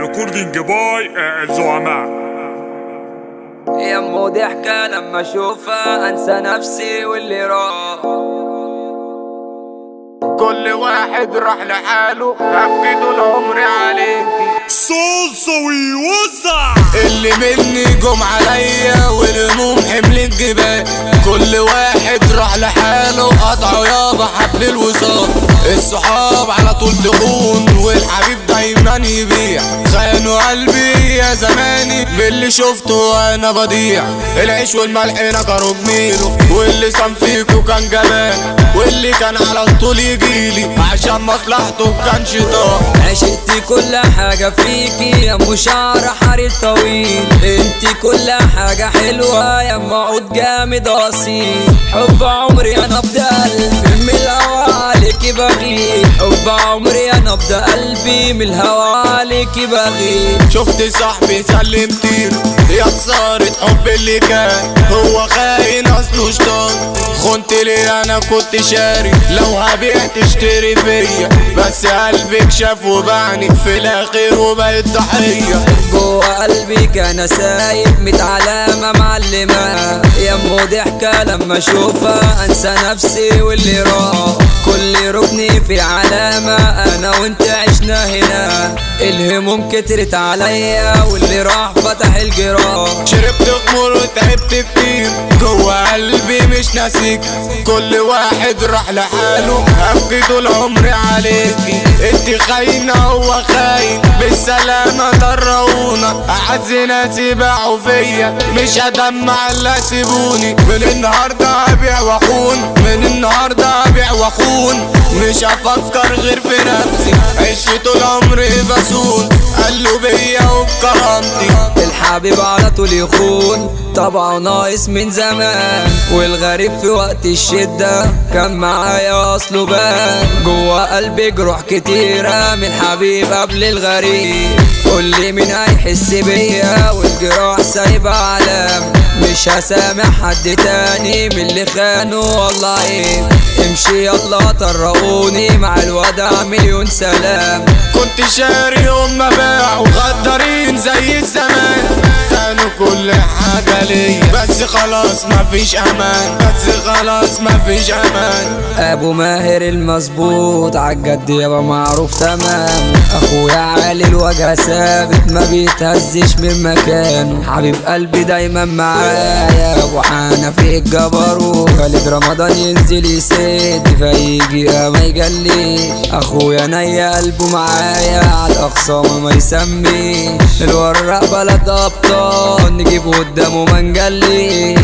ريكوردينج باي الزعماء. يمو ضحكة لما اشوفها انسى نفسي واللي راح. كل واحد راح لحاله هبكي طول عمري عليكي. صلصة ويوزع اللي مني جم عليا والهموم حمل الجبال. كل واحد راح لحاله قطعوا يابا حبل الوصال. الصحاب على طول تخون والحبيب دايما يبيع. خانوا قلبي يا زماني باللي شفته وانا بضيع. العيش والملح نكروا جميله واللي صام فيكو كان جبان. واللي كان على طول يجيلي عشان مصلحته كان شيطان. عشقتي كل حاجة فيكي يا ام شعر حرير طويل. انتي كل حاجة حلوة يا ام عود جامد اصيل. حب عمري انا ابدا قلبي من الهوا عليكي بغيب. حب عمري انا ابدا قلبي من الهوا عليكي بغيب. شفت صاحبي سلمتيله يا خسارة حب اللي كان هو خاين اصله شطان. خنت لي انا كنت شاري لو هبيع تشتري فيا. بس قلبك شاف وبعني في الاخر وبقيت ضحية. جوه قلبي كان سايب 100 علامة معلمة. يمو ضحكة لما اشوفها انسى نفسي واللي راح. كل ركني في علامة انا وانت عشنا هنا. الهموم كترت عليا واللي راح فتح الجراح. شربت خمور وتعبت كتير جوه قلبي مش ناسيك. كل واحد راح لحاله هبكي طول عمري عليكي. انت خاينة هو خاين بالسلامة طرونا. اعز ناسي باعوا فيا مش هدمع الا سيبوني. من النهاردة هبيع واخون من النهاردة هبيع واخون. مش هفكر غير في نفسي عشت طول عمري بسون. قالوا بيا وبكرامتي الحبيب على طول يخون طبعه ناقص من زمان. والغريب في وقت الشدة كان معايا اصله بان. جوا قلبي جروح كتيرة من حبيب قبل الغريب. قولي مين هيحس بيا والجراح سايبة علام. مش هسامح حد تاني من اللي خانوا والله عيب. امشي يلا طرقوني مع الوداع مليون سلام. كنت شاري هما باعوا غدارين زي الزمان. كانوا كل حاجة ليا بس خلاص مفيش امان. بس خلاص مفيش امان. ابو ماهر المظبوط عالجد يابا معروف تمام. اخويا علي الوجه ثابت ما بيتهزش من مكانه. حبيب قلبي دايما معايا ابو حنفي الجبروت. خالد رمضان ينزل يسد فيجي ما يجليش. اخويا نيا قلبه معايا عالاخصام ما يسميش. الورق بلد ابطال نجيبه قدامه ما نجليش.